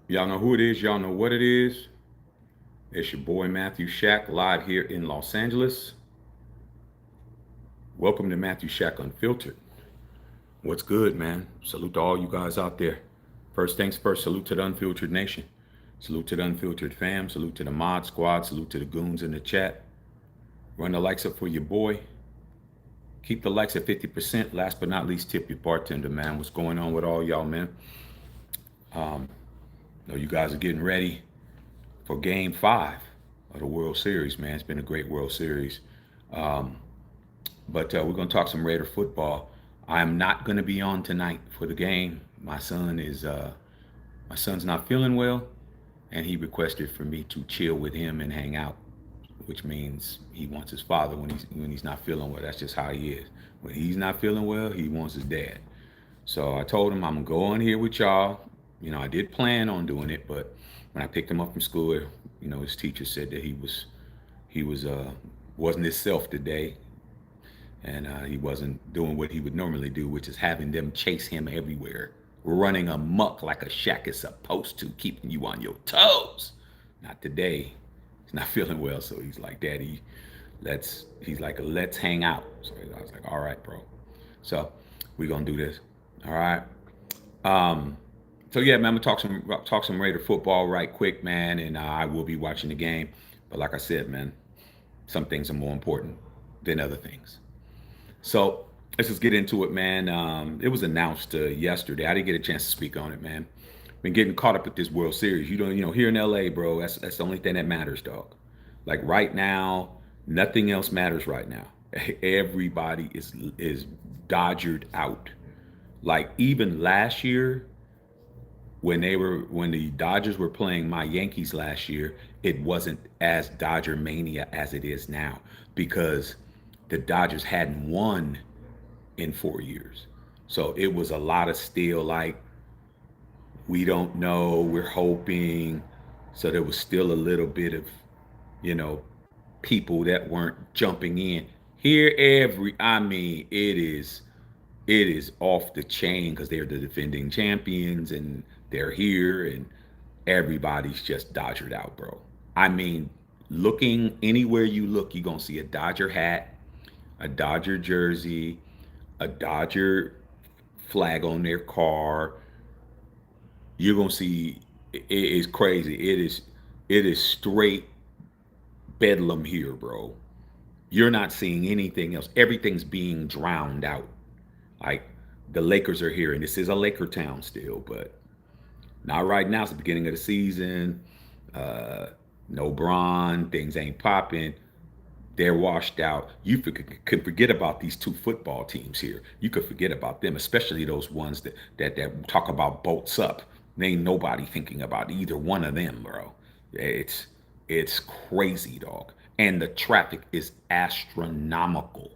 Y'all know who it is. Y'all know what it is. It's your boy Matthew Shack live here in Los Angeles. Welcome to Matthew Shack Unfiltered. What's good, man? Salute to all you guys out there. First things first, salute to the Unfiltered Nation. Salute to the Unfiltered fam. Salute to the Mod Squad. Salute to the goons in the chat. Run the likes up for your boy. Keep the likes at 50%. Last but not least, tip your bartender, man. What's going on with all y'all, man? Know you guys are getting ready for Game 5 of the World Series, man. It's been a great World Series. But we're going to talk some Raider football. I'm not going to be on tonight for the game. My son's not feeling well, and he requested for me to chill with him and hang out, which means he wants his father when he's not feeling well. That's just how he is. When he's not feeling well, he wants his dad. So I told him I'm gonna go on here with y'all. I did plan on doing it, but when I picked him up from school, his teacher said that he wasn't himself today, and he wasn't doing what he would normally do, which is having them chase him everywhere, running amok like a shack is supposed to, keeping you on your toes. Not today. He's not feeling well, so he's like, Daddy, let's hang out. So I was like, all right, bro. So we're gonna do this. All right. Um, so yeah, man, I'm gonna talk some Raider football right quick, man, and I will be watching the game. But like I said, man, some things are more important than other things. So let's just get into it, man. It was announced yesterday. I didn't get a chance to speak on it, man. Been getting caught up with this World Series. Here in LA, bro. That's the only thing that matters, dog. Like right now, nothing else matters right now. Everybody is Dodgered out. Like even last year, when the Dodgers were playing my Yankees last year, it wasn't as Dodger mania as it is now because the Dodgers hadn't won in 4 years. So it was a lot of still like we don't know, we're hoping. So there was still a little bit of, you know, people that weren't jumping in. Here I mean, it is off the chain because they're the defending champions and they're here and everybody's just Dodgered out, bro. I mean, looking anywhere you look, you're gonna see a Dodger hat, a Dodger jersey, a Dodger flag on their car. You're gonna see it is crazy. It is straight bedlam here, bro. You're not seeing anything else. Everything's being drowned out. Like the Lakers are here, and this is a Laker town still, but not right now. It's the beginning of the season. Uh, no Bron, things ain't popping. They're washed out. You could forget about these two football teams here. You could forget about them, especially those ones that talk about bolts up. There ain't nobody thinking about either one of them, bro. It's it's crazy, dog. And the traffic is astronomical.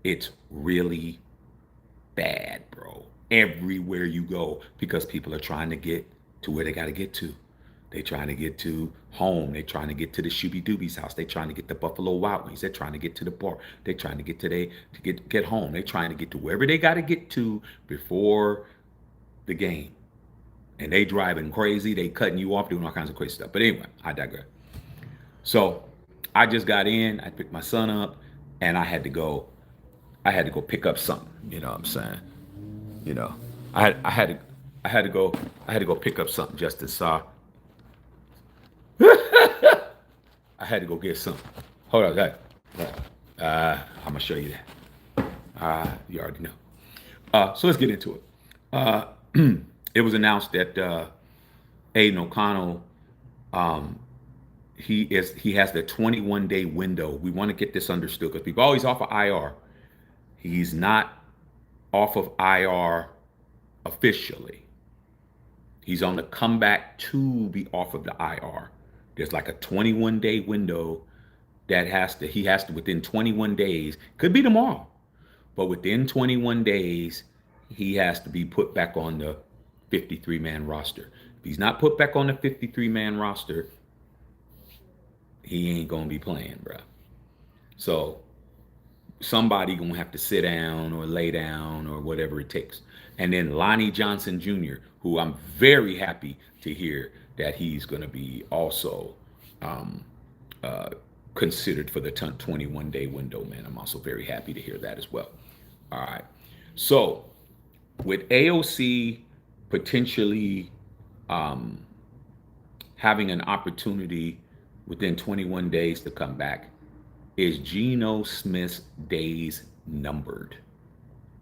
It's really bad, bro. Everywhere you go, because people are trying to get to where they got to get to. They trying to get to home. They trying to get to the Shooby Dooby's house. They trying to get to Buffalo Wild Wings. They're trying to get to the bar. They trying to get to get home. They trying to get to wherever they got to get to before the game. And they driving crazy. They cutting you off, doing all kinds of crazy stuff. But anyway, I digress. So I just got in. I picked my son up, and I had to go. I had to go pick up something. You know what I'm saying? You know, I had to go pick up something. Justice saw. I had to go get something. Hold on, that. I'm gonna show you that. You already know. So let's get into it. Uh, it was announced that Aidan O'Connell, um, he has the 21-day window. We want to get this understood because people always off of IR. He's not off of IR officially. He's on the comeback to be off of the IR. There's like a 21-day window that he has to within 21 days, could be tomorrow, but within 21 days, he has to be put back on the 53-man roster. If he's not put back on the 53-man roster, he ain't gonna be playing, bro. So somebody gonna have to sit down or lay down or whatever it takes. And then Lonnie Johnson Jr., who I'm very happy to hear that he's going to be also um, uh, considered for the 21-day window, man. I'm also very happy to hear that as well. All right. So with AOC potentially um, having an opportunity within 21 days to come back, is Geno Smith's days numbered?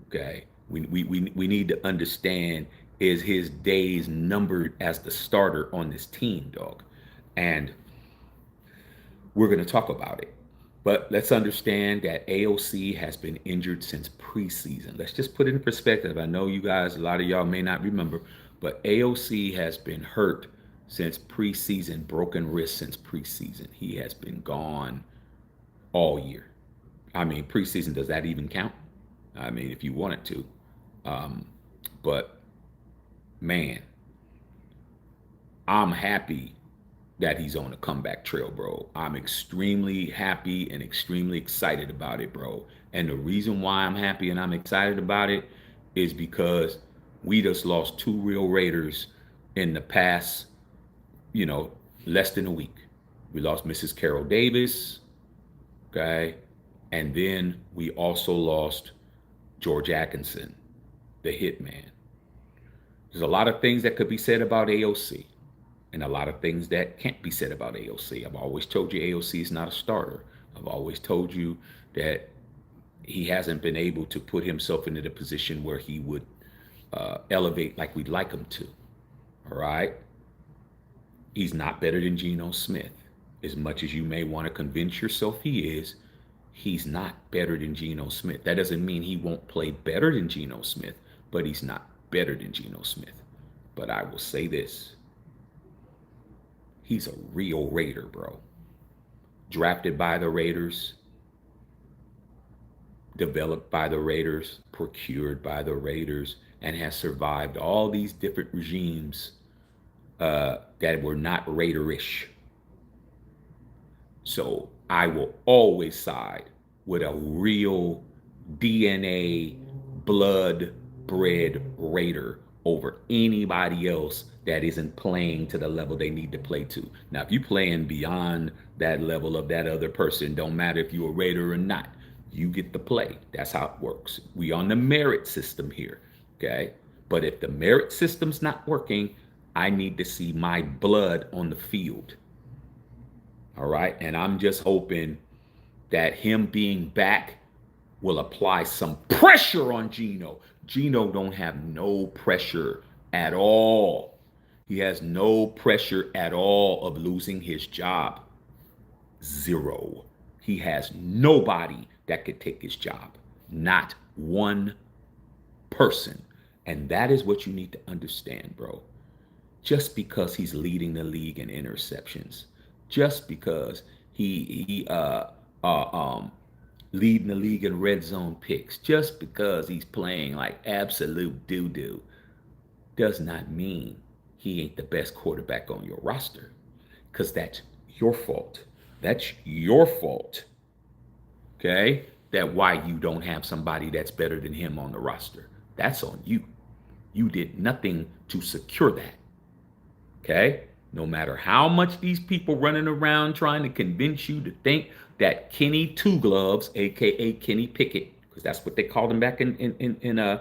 Okay. We need to understand, is his days numbered as the starter on this team, dog? And we're going to talk about it. But let's understand that AOC has been injured since preseason. Let's just put it in perspective. I know you guys, a lot of y'all may not remember, but AOC has been hurt since preseason, broken wrist since preseason. He has been gone all year. I mean, preseason, does that even count? I mean, if you wanted to. Um, but man, I'm happy that he's on a comeback trail, bro. I'm extremely happy and extremely excited about it, bro. And the reason why I'm happy and I'm excited about it is because we just lost two real Raiders in the past, you know, less than a week. We lost Mrs. Carol Davis, okay? And then we also lost George Atkinson, the hitman. There's a lot of things that could be said about AOC and a lot of things that can't be said about AOC. I've always told you AOC is not a starter. I've always told you that he hasn't been able to put himself into the position where he would elevate like we'd like him to. All right? He's not better than Geno Smith. As much as you may want to convince yourself he is, he's not better than Geno Smith. That doesn't mean he won't play better than Geno Smith, but he's not better than Geno Smith. But I will say this. He's a real Raider, bro. Drafted by the Raiders, developed by the Raiders, procured by the Raiders, and has survived all these different regimes that were not Raiderish. So I will always side with a real DNA, blood bred Raider over anybody else that isn't playing to the level they need to play to. Now, if you're playing beyond that level of that other person, don't matter if you're a Raider or not, you get to play. That's how it works. We on the merit system here, okay? But if the merit system's not working, I need to see my blood on the field. All right. And I'm just hoping that him being back will apply some pressure on Geno. Geno don't have no pressure at all. He has no pressure at all of losing his job. Zero. He has nobody that could take his job. Not one person. And that is what you need to understand, bro. Just because he's leading the league in interceptions, just because he leading the league in red zone picks, just because he's playing like absolute doo-doo, does not mean he ain't the best quarterback on your roster. Because that's your fault. That's your fault. Okay? That why you don't have somebody that's better than him on the roster. That's on you. You did nothing to secure that. Okay? No matter how much these people running around trying to convince you to think that Kenny Two Gloves, aka Kenny Pickett, because that's what they called him back in the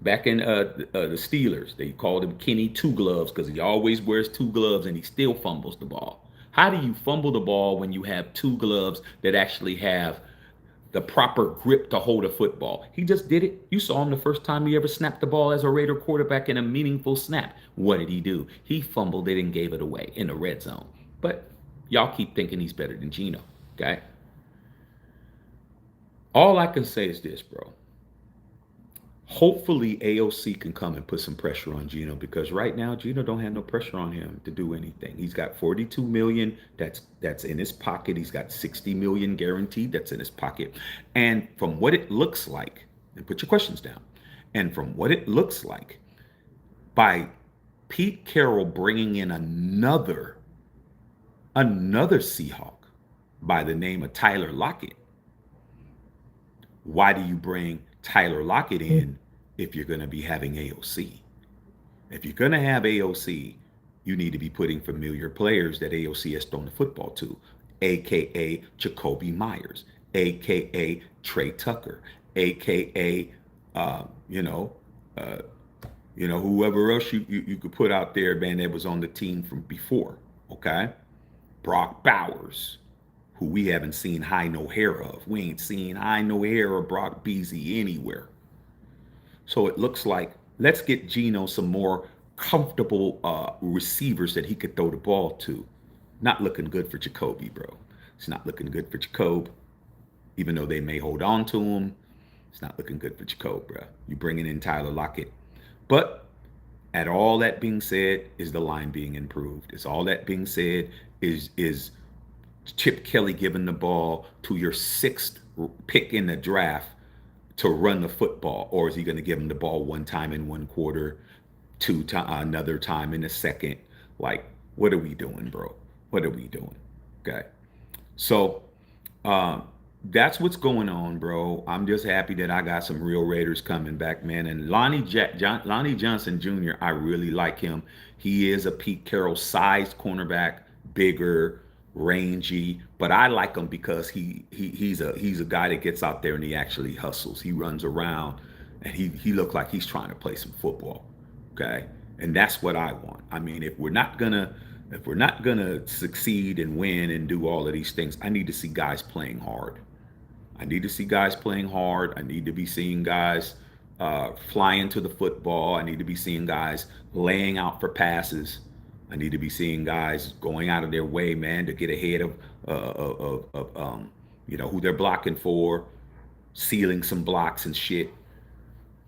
Steelers. They called him Kenny Two Gloves because he always wears two gloves and he still fumbles the ball. How do you fumble the ball when you have two gloves that actually have the proper grip to hold a football? He just did it. You saw him the first time he ever snapped the ball as a Raider quarterback in a meaningful snap. What did he do? He fumbled it and gave it away in the red zone. But y'all keep thinking he's better than Geno, okay? All I can say is this, bro. Hopefully AOC can come and put some pressure on Geno, because right now Geno don't have no pressure on him to do anything. He's got 42 million that's in his pocket. He's got 60 million guaranteed that's in his pocket. And from what it looks like, and put your questions down, and from what it looks like, by Pete Carroll bringing in another Seahawk by the name of Tyler Lockett. Why do you bring Tyler Lockett in if you're going to be having AOC. If you're going to have AOC, you need to be putting familiar players that AOC has thrown the football to, aka Jacoby Myers, aka Trey Tucker, aka uh, you know, uh, whoever else you could put out there, man, that was on the team from before. Okay, Brock Bowers, who we haven't seen high no hair of. We ain't seen high no hair of Brock Beasley anywhere. So it looks like let's get Geno some more comfortable receivers that he could throw the ball to. Not looking good for Jacoby, bro. It's not looking good for Jacob. Even though they may hold on to him, it's not looking good for Jacob, bro. You bringing in Tyler Lockett. But at all that being said, is the line being improved? Is all that being said, is Chip Kelly giving the ball to your sixth pick in the draft to run the football, or is he going to give him the ball one time in one quarter, another time in the second? Like, what are we doing, bro? What are we doing? Okay, so that's what's going on, bro. I'm just happy that I got some real Raiders coming back, man. And Lonnie Johnson Jr., I really like him. He is a Pete Carroll-sized cornerback, bigger, rangy, but I like him because he's a guy that gets out there and he actually hustles. He runs around and he looks like he's trying to play some football. Okay, and that's what I want. I mean, if we're not gonna succeed and win and do all of these things, I need to see guys playing hard. I need to see guys playing hard. I need to be seeing guys flying to the football. I need to be seeing guys laying out for passes. I need to be seeing guys going out of their way, man, to get ahead of who they're blocking for, sealing some blocks and shit.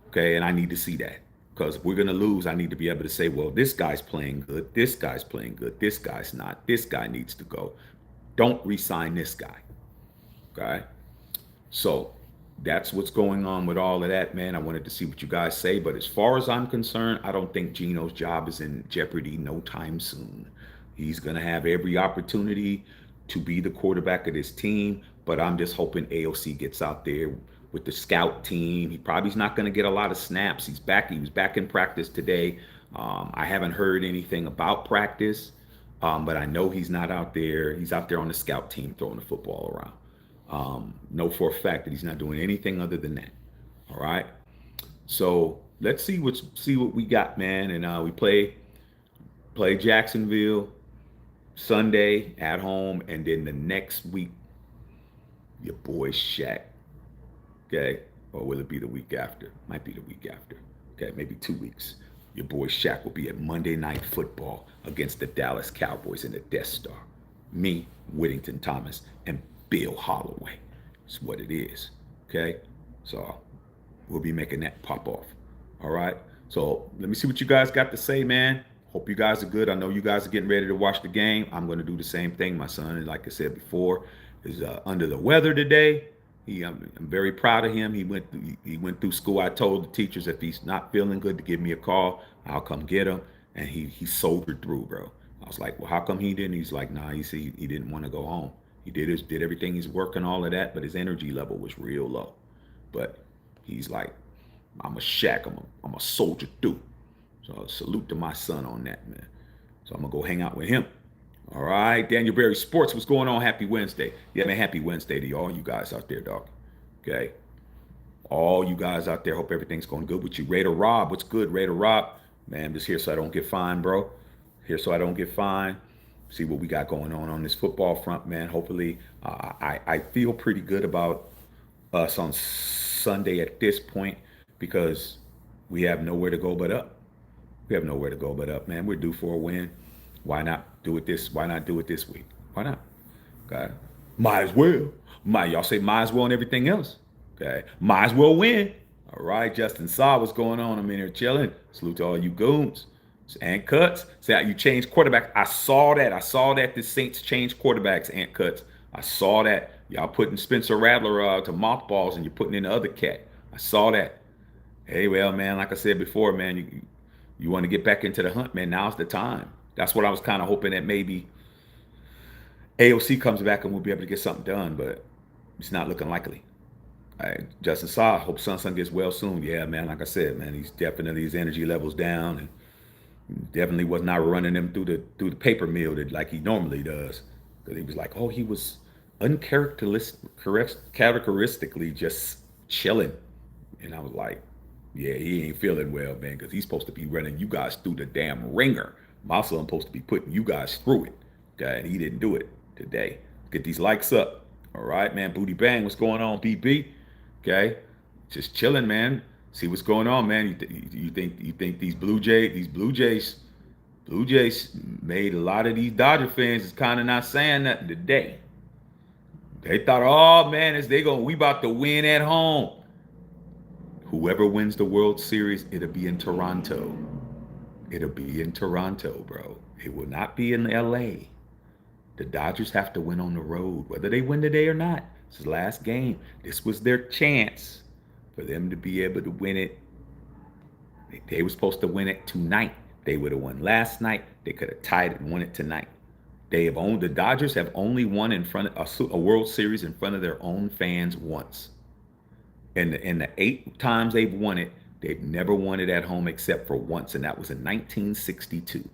Okay, and I need to see that. Because if we're going to lose, I need to be able to say, well, this guy's playing good. This guy's playing good. This guy's not. This guy needs to go. Don't re-sign this guy. Okay? So that's what's going on with all of that, man. I wanted to see what you guys say. But as far as I'm concerned, I don't think Geno's job is in jeopardy no time soon. He's going to have every opportunity to be the quarterback of this team. But I'm just hoping AOC gets out there with the scout team. He probably's not going to get a lot of snaps. He's back. He was back in practice today. I haven't heard anything about practice, but I know he's not out there. He's out there on the scout team throwing the football around. Know for a fact that he's not doing anything other than that. All right. So let's see what we got, man. And we play Jacksonville Sunday at home, and then the next week, your boy Shaq. Okay, or will it be the week after? Might be the week after. Okay, maybe 2 weeks. Your boy Shaq will be at Monday Night Football against the Dallas Cowboys in the Death Star. Me, Whittington Thomas, and Bill Holloway. That's what it is. Okay, so we'll be making that pop off. All right. So let me see what you guys got to say, man. Hope you guys are good. I know you guys are getting ready to watch the game. I'm going to do the same thing. My son, like I said before, is under the weather today. I'm very proud of him. He went through school. I told the teachers if he's not feeling good to give me a call. I'll come get him. And he soldiered through, bro. I was like, well, how come he didn't? He's like, nah, he didn't want to go home. He did everything. He's working all of that, but his energy level was real low. But he's like, I'm a Shaq. I'm a soldier through. So salute to my son on that, man. So I'm gonna go hang out with him. All right, Daniel Berry Sports, what's going on? Happy Wednesday. Yeah, man, happy Wednesday to all you guys out there, dog. Okay. All you guys out there, hope everything's going good with you. Raider Rob, what's good, Raider Rob? Man, I'm just here so I don't get fined, bro. Here so I don't get fined. See what we got going on this football front, man. Hopefully, I feel pretty good about us on Sunday at this point because we have nowhere to go but up. We have nowhere to go but up, man. We're due for a win. Why not do it this? Why not do it this week? Why not? Okay. Might as well. Y'all say might as well and everything else. Okay. Might as well win. All right. Justin Saw, what's going on? I'm in here chilling. Salute to all you goons. Ant Cuts. Say how you changed quarterback. I saw that the Saints changed quarterbacks, Ant Cuts. I saw that. Y'all putting Spencer Rattler to mothballs and you're putting in the other cat. I saw that. Hey, well, man, like I said before, man, you want to get back into the hunt, man. Now's the time. That's what I was kind of hoping that maybe AOC comes back and we'll be able to get something done, but it's not looking likely. Justin Saw, hope Sun gets well soon. Yeah, man. Like I said, man, he's definitely his energy levels down, and definitely was not running them through the paper mill that like he normally does. Because he was like, oh, he was characteristically just chilling, and I was like, yeah, he ain't feeling well, man, because he's supposed to be running you guys through the damn ringer. My son's supposed to be putting you guys through it. Okay, and he didn't do it today. Get these likes up. All right, man. Booty Bang, what's going on, BB? Okay, just chilling, man. See what's going on, man. You think Blue Jays made a lot of these Dodger fans is kind of not saying nothing today. They thought, oh man, we about to win at home. Whoever wins the World Series, it'll be in Toronto. It'll be in Toronto, bro. It will not be in LA. The Dodgers have to win on the road, whether they win today or not. It's the last game. This was their chance for them to be able to win it. They were supposed to win it tonight. They would have won last night. They could have tied it and won it tonight. The Dodgers have only won in front of a World Series in front of their own fans once. And the 8 times they've won it, they've never won it at home except for once, and that was in 1962.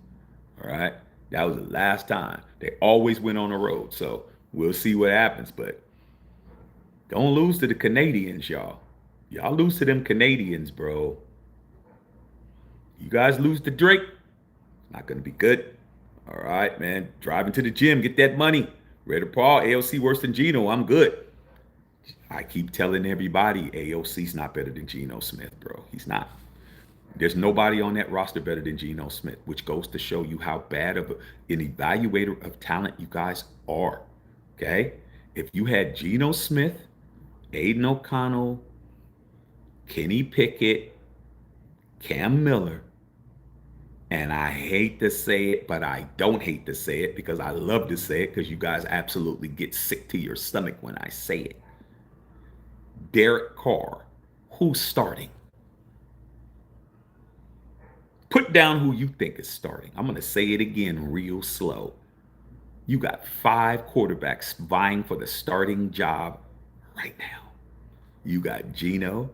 All right, that was the last time. They always went on the road, so we'll see what happens. But don't lose to the Canadians, y'all. Y'all lose to them Canadians, bro. You guys lose to Drake, it's not gonna be good. All right, man. Driving to the gym, get that money. Ready to Paul, AOC worse than Geno. I'm good. I keep telling everybody AOC's not better than Geno Smith, bro. He's not. There's nobody on that roster better than Geno Smith, which goes to show you how bad of an evaluator of talent you guys are. Okay? If you had Geno Smith, Aidan O'Connell, Kenny Pickett, Cam Miller, and I hate to say it, but I don't hate to say it because I love to say it because you guys absolutely get sick to your stomach when I say it. Derek Carr, who's starting? Put down who you think is starting. I'm going to say it again real slow. You got 5 quarterbacks vying for the starting job right now. You got Geno,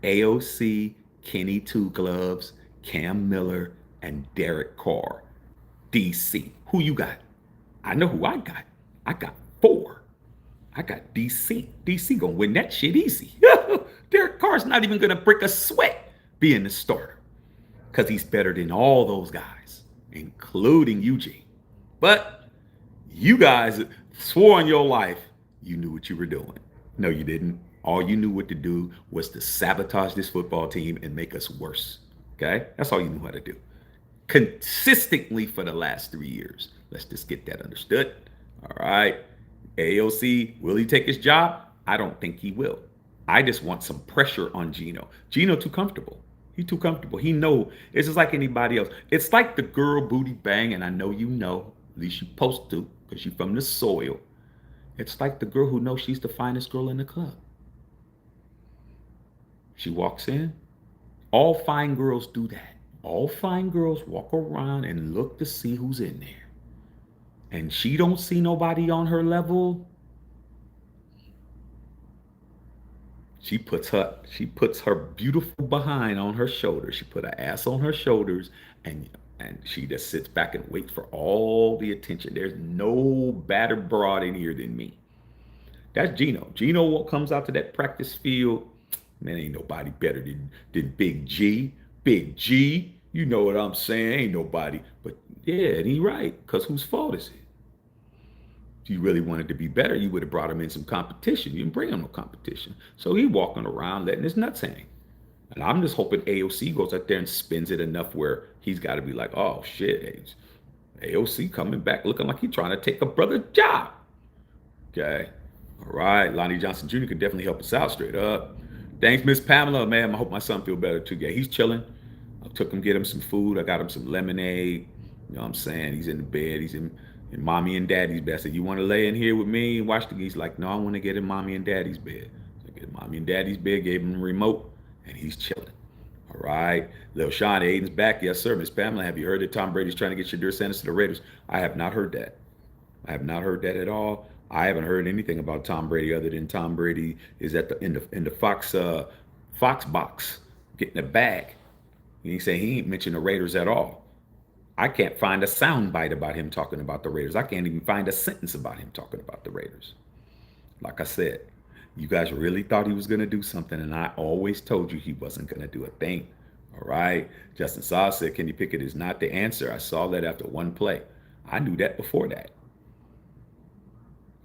AOC, Kenny Two Gloves, Cam Miller, and Derek Carr. DC. Who you got? I know who I got. I got 4. I got DC. DC gonna win that shit easy. Derek Carr's not even gonna break a sweat being the starter because he's better than all those guys, including Eugene. But you guys swore on your life you knew what you were doing. No, you didn't. All you knew what to do was to sabotage this football team and make us worse. Okay? That's all you knew how to do. Consistently for the last 3 years. Let's just get that understood. All right. AOC, will he take his job? I don't think he will. I just want some pressure on Geno. Geno too comfortable. He's too comfortable. He know. It's just like anybody else. It's like the girl Booty Bang, and I know you know. At least you're supposed to, because you're from the soil. It's like the girl who knows she's the finest girl in the club. She walks in. All fine girls do that. All fine girls walk around and look to see who's in there. And she don't see nobody on her level. She puts her beautiful behind on her shoulders. She put her ass on her shoulders, and she just sits back and waits for all the attention. There's no badder broad in here than me. That's Geno. Geno comes out to that practice field. Man, ain't nobody better than Big G. Big G. You know what I'm saying? Ain't nobody. But yeah, and he right. Because whose fault is it? If you really wanted to be better, you would have brought him in some competition. You didn't bring him no competition. So he walking around letting his nuts hang. And I'm just hoping AOC goes out there and spins it enough where he's got to be like, oh, shit, AOC coming back looking like he's trying to take a brother's job. Okay. All right. Lonnie Johnson Jr. could definitely help us out straight up. Thanks, Miss Pamela. Man, I hope my son feel better too. Yeah, he's chilling. I took him, get him some food. I got him some lemonade. You know what I'm saying? He's in the bed. He's in mommy and daddy's bed. I said, you want to lay in here with me and watch the He's like, no, I want to get in mommy and daddy's bed. So I get mommy and daddy's bed, gave him the remote, and he's chilling. All right. Lil Sean, Aiden's back. Yes, sir. Miss Pamela, have you heard that Tom Brady's trying to get Shadur Sanders to the Raiders? I have not heard that. I have not heard that at all. I haven't heard anything about Tom Brady other than Tom Brady is at the in the Fox box getting a bag. He say he ain't mentioned the Raiders at all. I can't find a sound bite about him talking about the Raiders. I can't even find a sentence about him talking about the Raiders. Like I said, you guys really thought he was going to do something, and I always told you he wasn't going to do a thing. All right. Justin Saw said Kenny Pickett is not the answer. I saw that after one play. I knew that before that.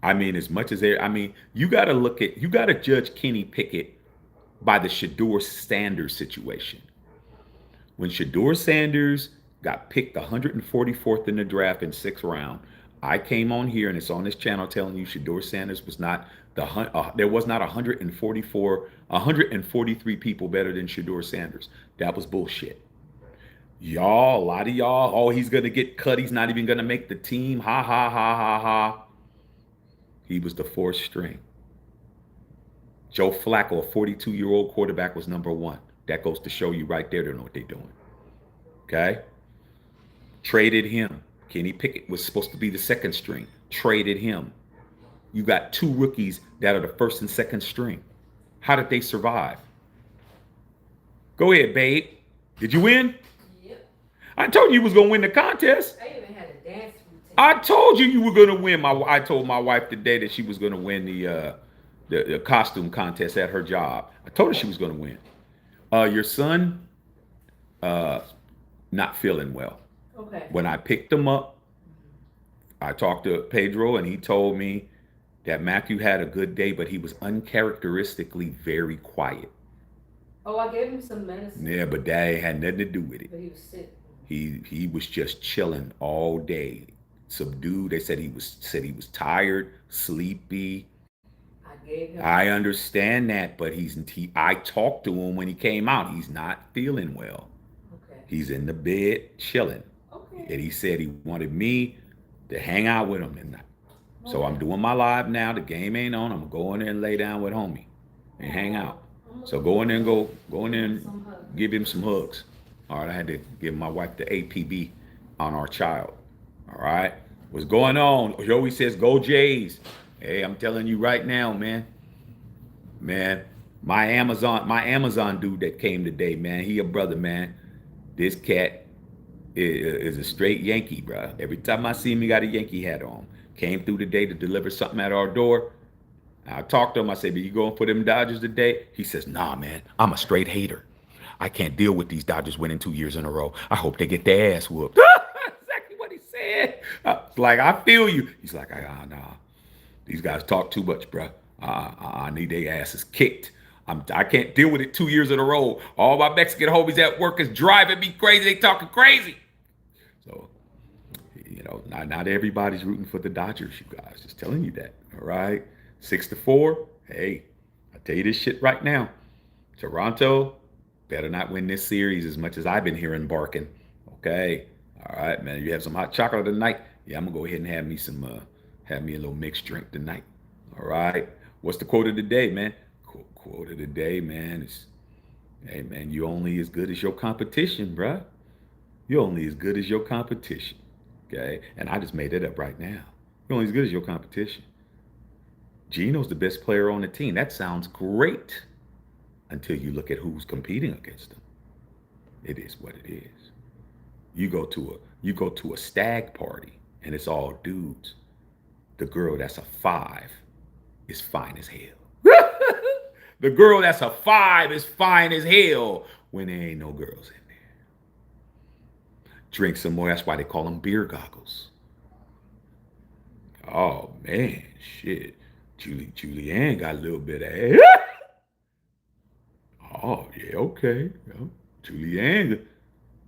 I mean, as much as you got to you got to judge Kenny Pickett by the Shador Sanders situation. When Shador Sanders got picked 144th in the draft in 6th round, I came on here and it's on this channel telling you Shador Sanders was not there was not 143 people better than Shador Sanders. That was bullshit. Y'all, a lot of y'all, oh, he's going to get cut. He's not even going to make the team. Ha, ha, ha, ha, ha. He was the 4th string. Joe Flacco, a 42-year-old quarterback, was number 1. That goes to show you right there they know what they're doing. Okay? Traded him. Kenny Pickett was supposed to be the 2nd string. Traded him. You got 2 rookies that are the 1st and 2nd string. How did they survive? Go ahead, babe. Did you win? Yep. I told you was going to win the contest. I even had a dance routine. I told you were going to win. I told my wife today that she was going to win the costume contest at her job. I told her she was going to win. Your son, not feeling well. Okay. When I picked him up, I talked to Pedro and he told me that Matthew had a good day, but he was uncharacteristically very quiet. Oh, I gave him some medicine. Yeah, but that had nothing to do with it. But he was sick. He was just chilling all day, subdued. They said he was tired, sleepy. I understand that, but I talked to him when he came out. He's not feeling well. Okay. He's in the bed chilling. Okay. And he said he wanted me to hang out with him tonight. Okay. So I'm doing my live now. The game ain't on. I'm going there and lay down with homie and hang out. So go in there and go in there and give him some hugs. All right, I had to give my wife the APB on our child. All right, what's going on? Joey says, "Go Jays." Hey, I'm telling you right now, man. My Amazon dude that came today, man. He a brother, man. This cat is a straight Yankee, bro. Every time I see him, he got a Yankee hat on. Came through today to deliver something at our door. I talked to him. I said, "Are you going for them Dodgers today?" He says, "Nah, man. I'm a straight hater. I can't deal with these Dodgers winning 2 years in a row. I hope they get their ass whooped." Exactly what he said. Like, I feel you. He's like, nah. These guys talk too much, bro. I need their asses kicked. I can't deal with it 2 years in a row. All my Mexican homies at work is driving me crazy. They talking crazy. So, not everybody's rooting for the Dodgers, you guys. Just telling you that. All right. 6-4. Hey, I tell you this shit right now. Toronto better not win this series as much as I've been hearing barking. Okay. All right, man. You have some hot chocolate tonight? Yeah, I'm gonna go ahead and have me a little mixed drink tonight. All right. What's the quote of the day, man? Quote of the day, man, is, hey, man, you only as good as your competition, bruh. You're only as good as your competition. Okay. And I just made it up right now. You're only as good as your competition. Geno's the best player on the team. That sounds great until you look at who's competing against him. It is what it is. You go to a stag party and it's all dudes. The girl that's a 5 is fine as hell. The girl that's a 5 is fine as hell when there ain't no girls in there. Drink some more. That's why they call them beer goggles. Oh man, shit. Julianne got a little bit of ass. Oh, yeah, okay. Yeah. Julianne,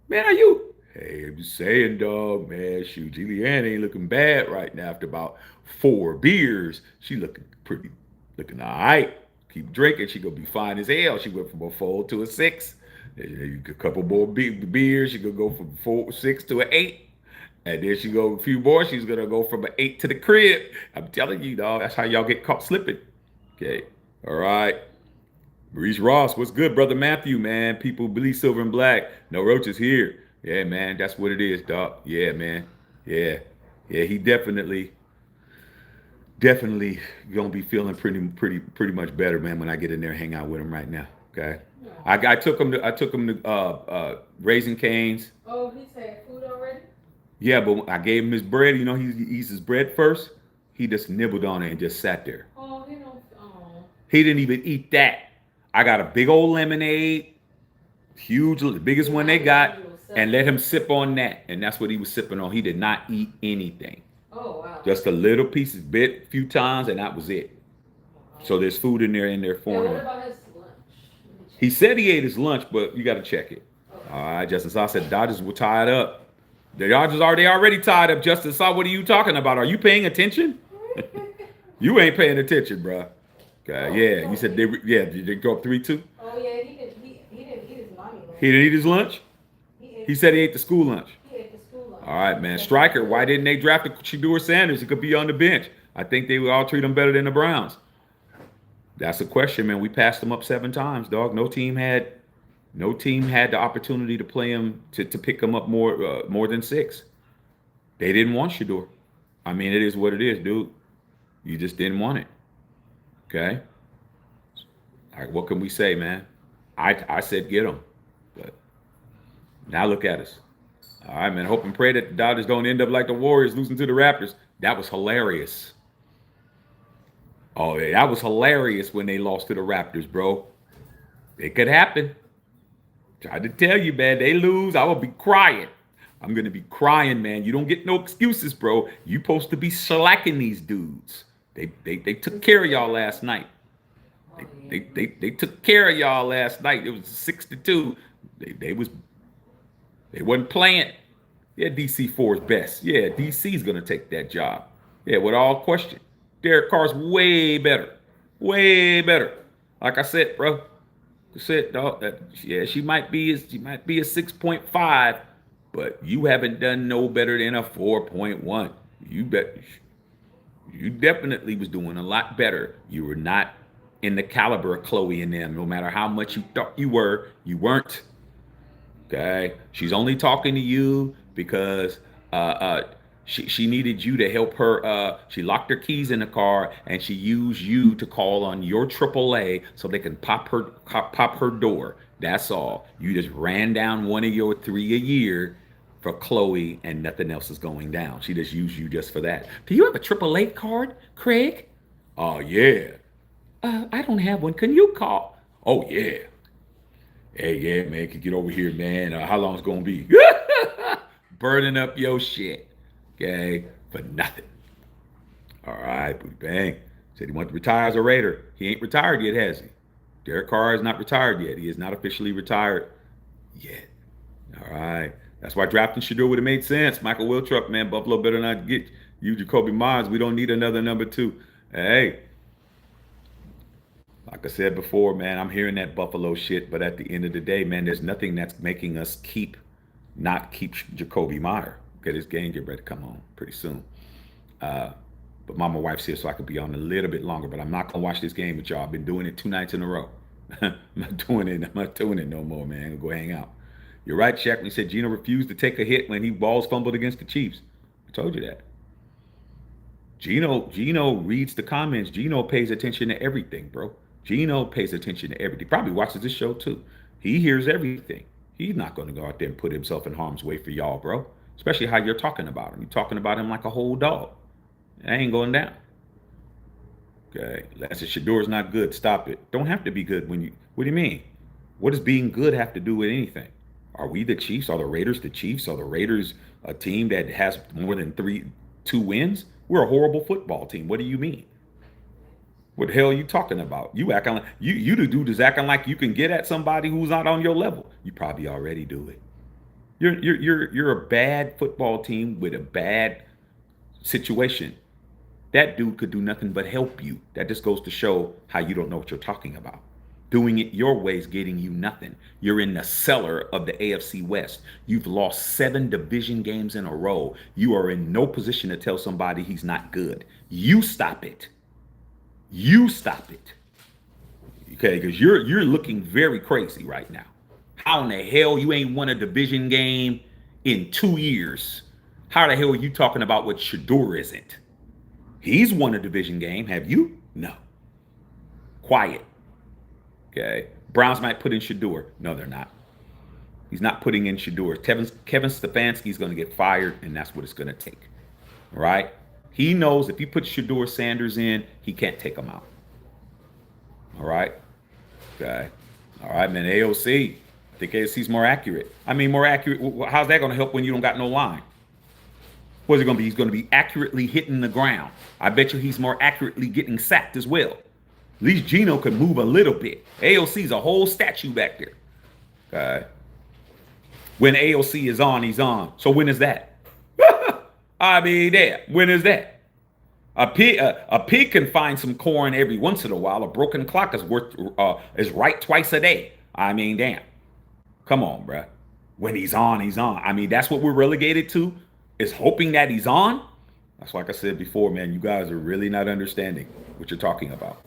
man, are you? Hey, I'm just saying, dog, man, shoot, Julianne ain't looking bad right now after about 4 beers. She looking all right. Keep drinking, she gonna be fine as hell. She went from a 4 to a 6. A couple more beers, she gonna go from 6 to an 8. And then she go a few more, she's gonna go from an 8 to the crib. I'm telling you, dog, that's how y'all get caught slipping. Okay, all right. Maurice Ross, what's good, brother Matthew, man? People believe silver and black. No roaches here. Yeah, man, that's what it is, dog. Yeah, man. Yeah, he definitely definitely gonna be feeling pretty much better, man, when I get in there and hang out with him right now. Okay. No. I took him to Raising Cane's. Oh, he's had food already? Yeah, but I gave him his bread. You know, he eats his bread first. He just nibbled on it and just sat there. Oh, he don't. Oh. He didn't even eat that. I got a big old lemonade, huge, the biggest one they got, and let him sip on that. And that's what he was sipping on. He did not eat anything. Oh, wow. Just a little piece of bit, a few times, and that was it. So there's food in there for What him. about his lunch? He said he ate his lunch, but you got to check it. Okay. All right, Justin Saw said Dodgers were tied up. The Dodgers are they already tied up. Justin Saw, what are you talking about? Are you paying attention? You ain't paying attention, bro. Okay, yeah, you said did they go up 3-2? Oh, yeah, he didn't eat his mommy lunch. He didn't eat his lunch. He said he ate the school lunch. He ate the school lunch. All right, man. Striker, why didn't they draft Shedeur Sanders? He could be on the bench. I think they would all treat him better than the Browns. That's a question, man. We passed him up 7 times, dog. No team had the opportunity to play him to pick him up more than 6. They didn't want Shedeur. I mean, it is what it is, dude. You just didn't want it. Okay. All right, what can we say, man? I said get him, but now look at us. All right, man. Hope and pray that the Dodgers don't end up like the Warriors losing to the Raptors. That was hilarious. Oh, yeah, that was hilarious when they lost to the Raptors, bro. It could happen. Tried to tell you, man. They lose, I will be crying. I'm gonna be crying, man. You don't get no excuses, bro. You supposed to be slacking these dudes. They took care of y'all last night. They took care of y'all last night. It was 6-2. They wasn't playing. Yeah, DC4 is best. Yeah, DC's gonna take that job. Yeah, with all question. Derek Carr's way better. Way better. Like I said, bro. I said, dog, she might be a 6.5, but you haven't done no better than a 4.1. You definitely was doing a lot better. You were not in the caliber of Chloe and them. No matter how much you thought you were, you weren't. Okay, she's only talking to you because she needed you to help her. She locked her keys in the car and she used you to call on your AAA so they can pop her door. That's all. You just ran down one of your 3 a year for Chloe and nothing else is going down. She just used you just for that. Do you have a AAA card, Craig? Oh yeah. I don't have one. Can you call? Oh yeah. Hey, yeah, man, can get over here, man. How long it's gonna be? Burning up your shit, okay, for nothing. All right, booty bang. Said he wanted to retire as a Raider. He ain't retired yet, has he? Derek Carr is not retired yet. He is not officially retired yet. All right. That's why drafting Shedeur would have made sense. Michael Wiltruck, man, Buffalo better not get you, Jacoby Myers. We don't need another number 2. Hey, like I said before, man, I'm hearing that Buffalo shit, but at the end of the day, man, there's nothing that's making us not keep Jacoby Meyer. Okay, this game get ready to come on pretty soon. But my wife's here, so I could be on a little bit longer. But I'm not gonna watch this game with y'all. I've been doing it 2 nights in a row. I'm not doing it no more, man. I'm gonna go hang out. You're right, Shaq. When he said Geno refused to take a hit when he balls fumbled against the Chiefs. I told you that. Geno reads the comments. Geno pays attention to everything, bro. Geno pays attention to everything. Probably watches this show too. He hears everything. He's not going to go out there and put himself in harm's way for y'all, bro. Especially how you're talking about him. You're talking about him like a whole dog. That ain't going down. Okay. That's Shadeur's not good. Stop it. Don't have to be good when you. What do you mean? What does being good have to do with anything? Are we the Chiefs? Are the Raiders the Chiefs? Are the Raiders a team that has more than 2 wins? We're a horrible football team. What do you mean? What the hell are you talking about? You acting like you the dude is acting like you can get at somebody who's not on your level. You probably already do it. You're a bad football team with a bad situation. That dude could do nothing but help you. That just goes to show how you don't know what you're talking about. Doing it your way is getting you nothing. You're in the cellar of the AFC West. You've lost 7 division games in a row. You are in no position to tell somebody he's not good. You stop it. You stop it. Okay, because you're looking very crazy right now. How in the hell you ain't won a division game in 2 years? How the hell are you talking about what Shedeur isn't? He's won a division game. Have you? No. Quiet. Okay. Browns might put in Shador. No, they're not. He's not putting in Shador. Kevin Stefanski's going to get fired, and that's what it's going to take. All right? He knows if he puts Shador Sanders in, he can't take him out. All right? Okay. All right, man. AOC. I think AOC's more accurate. I mean, more accurate. How's that going to help when you don't got no line? What is it going to be? He's going to be accurately hitting the ground. I bet you he's more accurately getting sacked as well. At least Geno can move a little bit. AOC's a whole statue back there. Okay. When AOC is on, he's on. So when is that? I mean, there. When is that? A pig can find some corn every once in a while. A broken clock is right twice a day. I mean, damn. Come on, bruh. When he's on, he's on. I mean, that's what we're relegated to, is hoping that he's on. That's like I said before, man. You guys are really not understanding what you're talking about.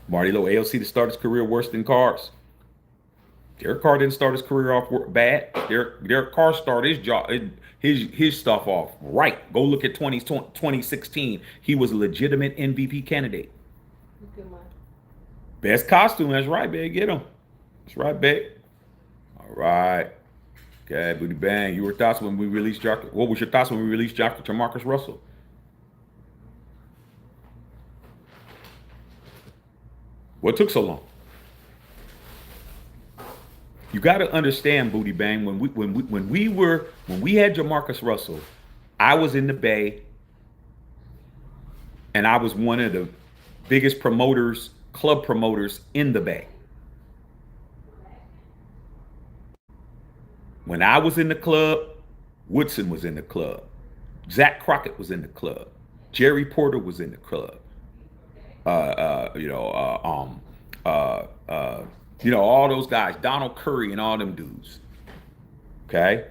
Marty Lowe, AOC to start his career worse than Carr's. Derek Carr didn't start his career off bad. Derek Carr started his stuff off right. Go look at 2016. He was a legitimate MVP candidate. Good one. Best costume. That's right, babe. Get him. That's right, babe. All right. Okay, booty bang. What was your thoughts when we released Jamarcus Russell? What took so long? You got to understand, booty bang. When we had Jamarcus Russell, I was in the Bay, and I was one of the biggest club promoters in the Bay. When I was in the club, Woodson was in the club, Zach Crockett was in the club, Jerry Porter was in the club. All those guys, Donald Curry and all them dudes. Okay?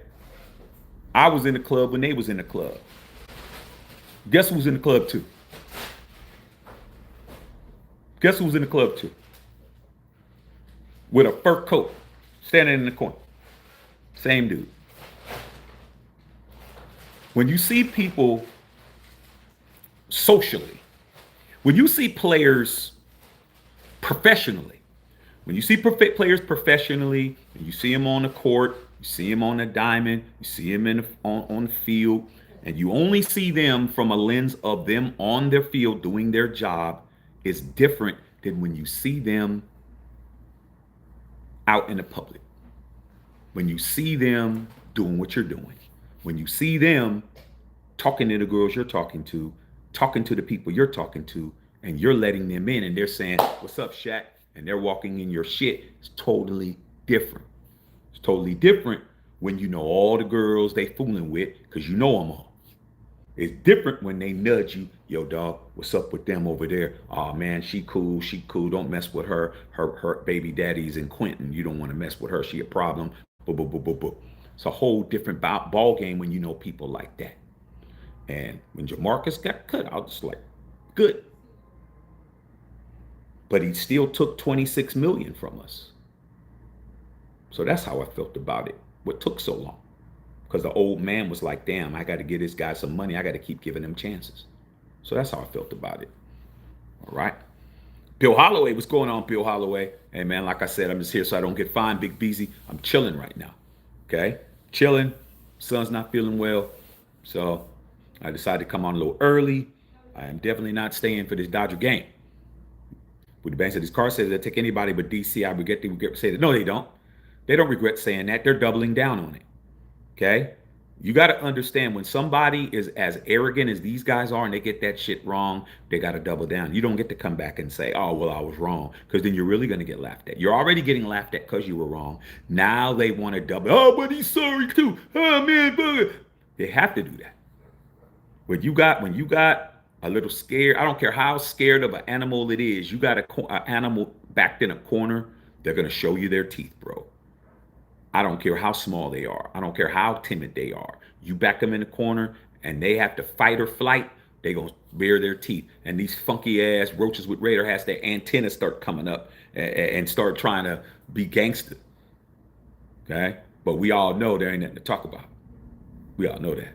I was in the club when they was in the club. Guess who was in the club too? Guess who was in the club too? With a fur coat, standing in the corner. Same dude. When you see people socially, when you see players professionally, when you see players professionally, and you see them on the court, you see them on the diamond, you see them on the field, and you only see them from a lens of them on their field doing their job, is different than when you see them out in the public. When you see them doing what you're doing, when you see them talking to the girls you're talking to the people you're talking to, and you're letting them in, and they're saying, "What's up, Shaq?" and they're walking in your shit, it's totally different. It's totally different when you know all the girls they fooling with, because you know them all. It's different when they nudge you, "Yo, dog, what's up with them over there? Oh man, she cool. Don't mess with her. Her baby daddy's in Quentin. You don't want to mess with her. She a problem." It's a whole different ball game when you know people like that. And when Jamarcus got cut, I was just like, good. But he still took $26 million from us. So that's how I felt about it. What took so long? Because the old man was like, damn, I got to give this guy some money. I got to keep giving him chances. So that's how I felt about it. All right. Bill Holloway, what's going on, Bill Holloway? Hey, man, like I said, I'm just here so I don't get fined, Big Beezy. I'm chilling right now. Okay? Chilling. Son's not feeling well. So I decided to come on a little early. I am definitely not staying for this Dodger game. With the bank said, this car says they'll take anybody but DC. I regret to say that. No, they don't. They don't regret saying that. They're doubling down on it. Okay? You got to understand, when somebody is as arrogant as these guys are and they get that shit wrong, they got to double down. You don't get to come back and say, "Oh, well, I was wrong," because then you're really going to get laughed at. You're already getting laughed at because you were wrong. Now they want to double. "Oh, but he's sorry too. Oh, man, but..." They have to do that. When you got a little scared, I don't care how scared of an animal it is, you got an animal backed in a corner, they're going to show you their teeth, bro. I don't care how small they are. I don't care how timid they are. You back them in the corner and they have to fight or flight, they going to bare their teeth. And these funky ass roaches with radar has their antennas start coming up and start trying to be gangster. Okay? But we all know there ain't nothing to talk about. We all know that.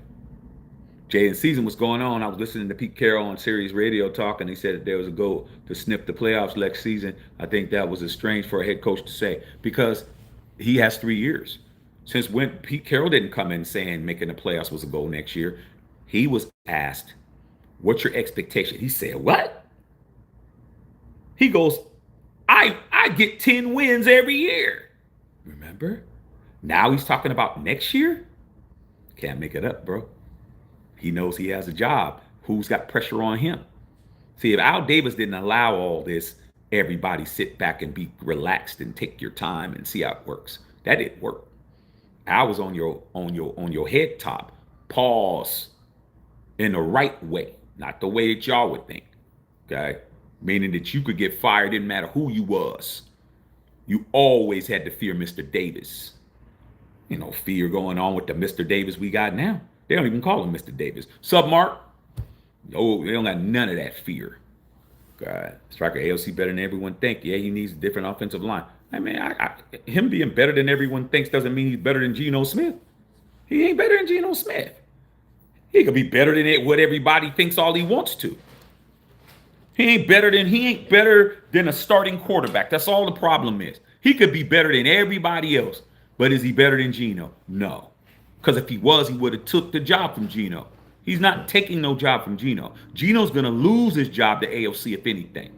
Jay and season was going on. I was listening to Pete Carroll on Sirius Radio talk, and he said that there was a goal to snip the playoffs next season. I think that was strange for a head coach to say because he has 3 years. Since when Pete Carroll didn't come in saying making the playoffs was a goal next year, he was asked, "What's your expectation?" He said, "What?" He goes, "I get 10 wins every year." Remember? Now he's talking about next year. Can't make it up, bro. He knows he has a job. Who's got pressure on him? See, if Al Davis didn't allow all this, everybody sit back and be relaxed and take your time and see how it works. That didn't work. Al was on your head top. Pause in the right way, not the way that y'all would think. Okay? Meaning that you could get fired, didn't matter who you was. You always had to fear Mr. Davis. Fear going on with the Mr. Davis we got now. They don't even call him Mr. Davis. Sub Mark? No, they don't got none of that fear. God, striker AOC better than everyone think. Yeah, he needs a different offensive line. I mean, him being better than everyone thinks doesn't mean he's better than Geno Smith. He ain't better than Geno Smith. He could be better than what everybody thinks all he wants to. He ain't better than a starting quarterback. That's all the problem is. He could be better than everybody else. But is he better than Geno? No. Because if he was, he would have took the job from Geno. He's not taking no job from Geno. Geno's going to lose his job to AOC, if anything.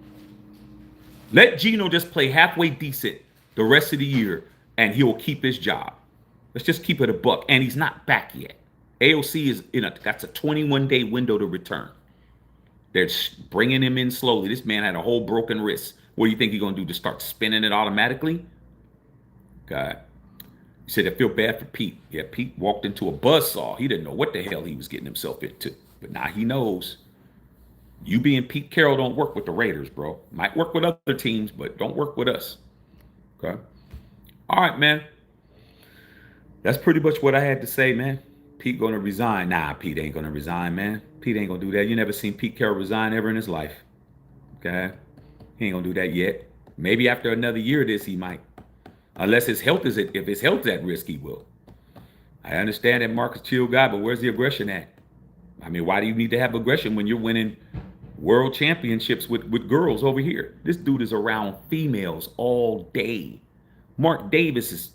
Let Geno just play halfway decent the rest of the year, and he'll keep his job. Let's just keep it a buck. And he's not back yet. AOC is that's a 21-day window to return. They're bringing him in slowly. This man had a whole broken wrist. What do you think he's going to do? Just start spinning it automatically? God. He said, I feel bad for Pete. Yeah, Pete walked into a buzzsaw. He didn't know what the hell he was getting himself into. But now he knows. You being Pete Carroll don't work with the Raiders, bro. Might work with other teams, but don't work with us. Okay? All right, man. That's pretty much what I had to say, man. Pete going to resign. Nah, Pete ain't going to resign, man. Pete ain't going to do that. You never seen Pete Carroll resign ever in his life. Okay? He ain't going to do that yet. Maybe after another year of this, he might. Unless if his health is at risk, he will. I understand that Mark is a chill guy, but where's the aggression at? I mean, why do you need to have aggression when you're winning world championships with girls over here? This dude is around females all day. Mark Davis is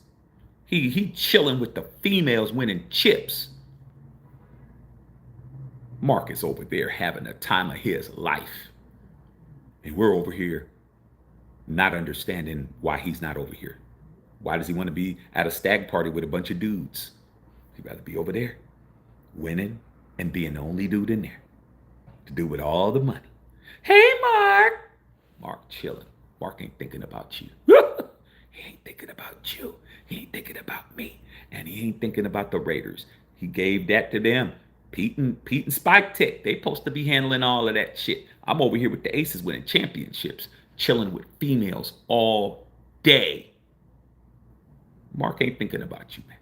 he chilling with the females winning chips. Mark is over there having a time of his life. And we're over here not understanding why he's not over here. Why does he want to be at a stag party with a bunch of dudes? He'd rather be over there, winning and being the only dude in there to do with all the money. Hey, Mark. Mark chilling. Mark ain't thinking about you. He ain't thinking about you. He ain't thinking about me. And he ain't thinking about the Raiders. He gave that to them. Pete and Spike Tech, they supposed to be handling all of that shit. I'm over here with the Aces winning championships, chilling with females all day. Mark ain't thinking about you, man.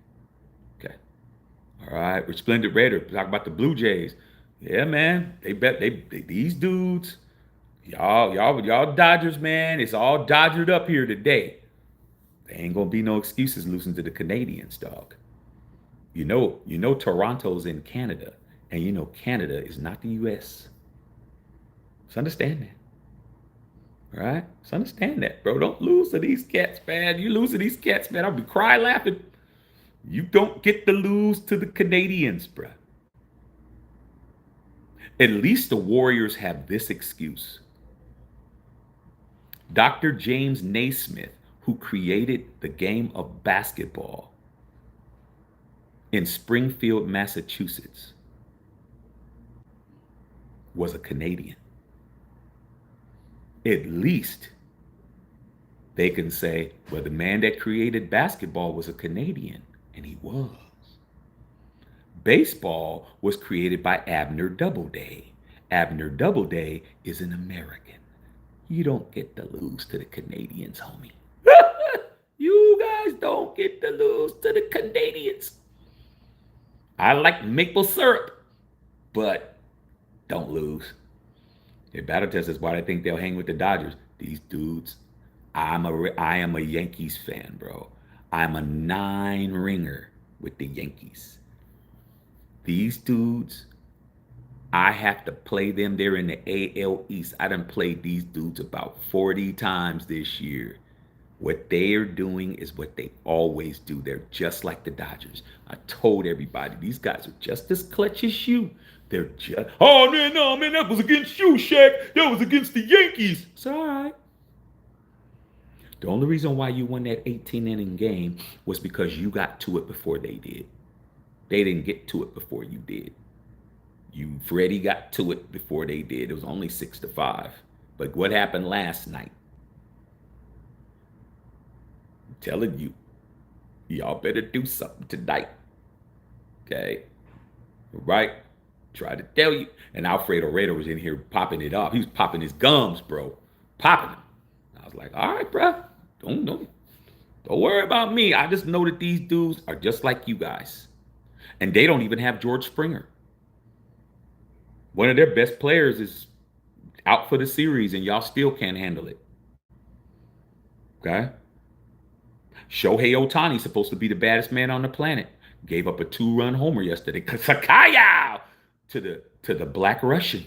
Okay. All right. Resplendent Raider. Talk about the Blue Jays. Yeah, man. These dudes, y'all Dodgers, man. It's all Dodgered up here today. There ain't gonna be no excuses losing to the Canadians, dog. You know Toronto's in Canada, and you know Canada is not the US. Just understand that. All right? Just understand that, bro. Don't lose to these cats, man. You lose to these cats, man. I'll be crying laughing. You don't get to lose to the Canadians, bro. At least the Warriors have this excuse. Dr. James Naismith, who created the game of basketball in Springfield, Massachusetts, was a Canadian. At least they can say, well, the man that created basketball was a Canadian, and he was. Baseball was created by Abner Doubleday. Abner Doubleday is an American. You don't get to lose to the Canadians, homie. You guys don't get to lose to the Canadians. I like maple syrup, but don't lose. Their battle test is why they think they'll hang with the Dodgers. These dudes, I am a Yankees fan, bro. I'm a 9-ringer with the Yankees. These dudes I have to play them. They're in the AL East. I done played these dudes about 40 times this year. What they are doing is what they always do. They're just like the Dodgers. I told everybody, these guys are just as clutch as you. They're just, oh, man, no, man, that was against you, Shaq. That was against the Yankees. It's all right. The only reason why you won that 18-inning game was because you got to it before they did. They didn't get to it before you did. Freddie got to it before they did. It was only 6-5. But what happened last night? I'm telling you, y'all better do something tonight. Okay? Right? Try to tell you. And Alfredo Reyes was in here popping it off. He was popping his gums, bro. Popping them. I was like, all right, bro. Don't worry about me. I just know that these dudes are just like you guys. And they don't even have George Springer. One of their best players is out for the series, and y'all still can't handle it. Okay? Shohei Ohtani, supposed to be the baddest man on the planet, gave up a 2-run homer yesterday. Sakaya to the Black Russian.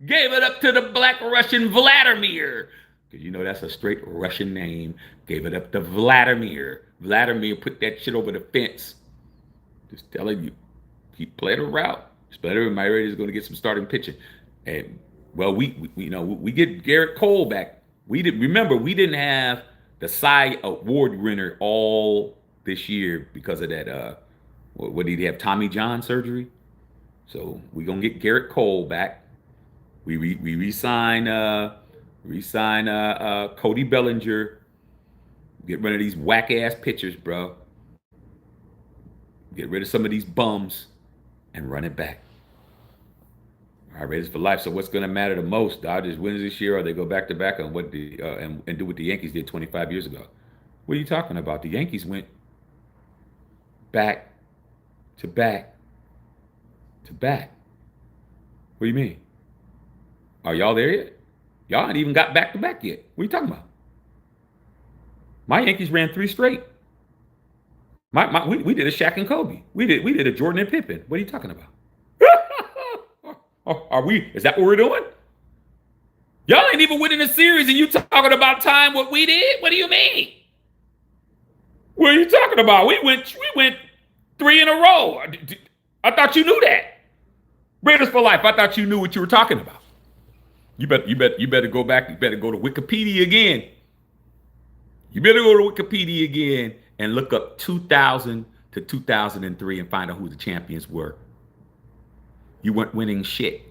Gave it up to the Black Russian Vladimir. Because you know that's a straight Russian name. Gave it up to Vladimir. Vladimir put that shit over the fence. Just telling you, keep playing a route. Splitter and Myriad is going to get some starting pitching. And well, we get Garrett Cole back. We didn't have the Cy Award winner all this year because of that. What did he have? Tommy John surgery. So we're gonna get Garrett Cole back. We resign Cody Bellinger. Get rid of these whack ass pitchers, bro. Get rid of some of these bums and run it back. All right, Raiders for life. So what's going to matter the most? Dodgers wins this year, or they go back to back on what and do what the Yankees did 25 years ago? What are you talking about? The Yankees went back to back to back. What do you mean? Are y'all there yet? Y'all ain't even got back to back yet. What are you talking about? My Yankees ran 3 straight. We did a Shaq and Kobe. We did a Jordan and Pippen. What are you talking about? Are we? Is that what we're doing? Y'all ain't even winning the series, and you talking about time what we did? What do you mean? What are you talking about? We went 3 in a row. I thought you knew that. Raiders for life. I thought you knew what you were talking about. You better go back. You better go to Wikipedia again. You better go to Wikipedia again and look up 2000 to 2003 and find out who the champions were. You weren't winning shit.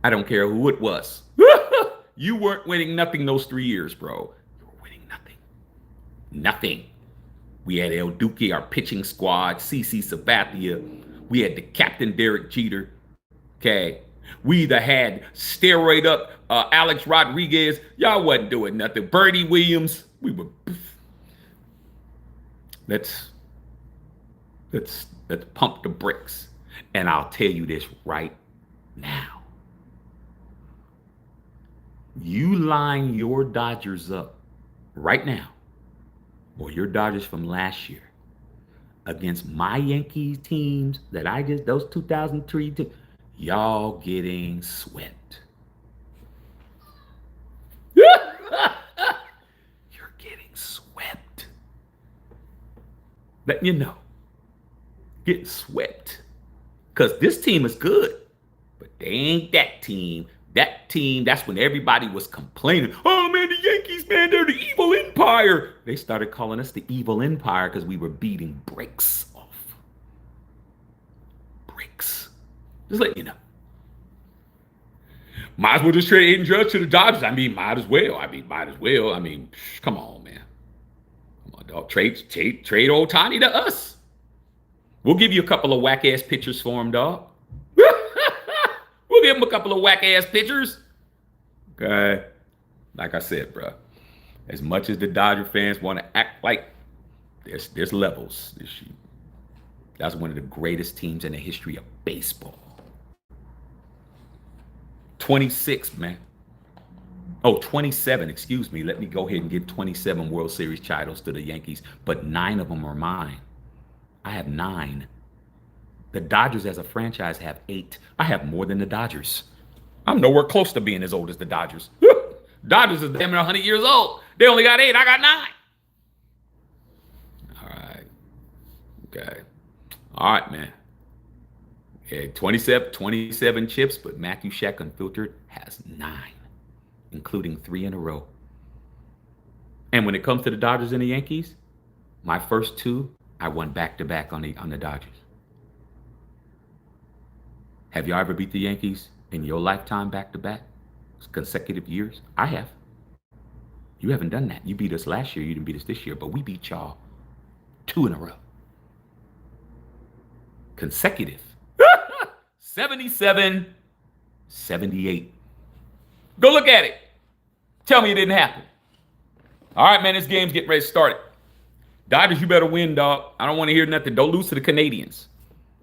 I don't care who it was. You weren't winning nothing those 3 years, bro. You were winning nothing. Nothing. We had El Duque, our pitching squad, CC Sabathia. We had the captain, Derek Jeter. Okay. We either had steroid up Alex Rodriguez. Y'all wasn't doing nothing. Bernie Williams. We were. Let's pump the brakes. And I'll tell you this right now. You line your Dodgers up right now, or your Dodgers from last year, against my Yankees teams that those 2003, y'all getting swept. You're getting swept. Letting you know. Getting swept. Because this team is good, but they ain't that team. That team, that's when everybody was complaining. Oh, man, the Yankees, man, they're the evil empire. They started calling us the evil empire because we were beating breaks off. Breaks. Just letting you know. Might as well just trade Aidan Judge to the Dodgers. Might as well. Come on, man. Come on, dog. Trade Ohtani to us. We'll give you a couple of whack-ass pitchers for him, dog. We'll give him a couple of whack-ass pitchers. Okay? Like I said, bro, as much as the Dodger fans want to act like there's levels this year. That's one of the greatest teams in the history of baseball. 26, man. Oh, 27, excuse me. Let me go ahead and give 27 World Series titles to the Yankees, but 9 of them are mine. I have 9. The Dodgers as a franchise have 8. I have more than the Dodgers. I'm nowhere close to being as old as the Dodgers. Dodgers is damn near 100 years old. They only got 8. I got 9. All right. Okay. All right, man. Yeah, 27 chips, but Matthew Shack Unfiltered has 9, including 3 in a row. And when it comes to the Dodgers and the Yankees, my first 2, I won back-to-back on the Dodgers. Have y'all ever beat the Yankees in your lifetime back-to-back, consecutive years? I have. You haven't done that. You beat us last year. You didn't beat us this year, but we beat y'all 2 in a row. Consecutive. 77, 78. Go look at it. Tell me it didn't happen. All right, man, this game's getting ready to start. Dodgers, you better win, dog. I don't want to hear nothing. Don't lose to the Canadians.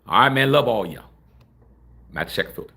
All right, man, love all y'all. Matthew Shack Unfiltered.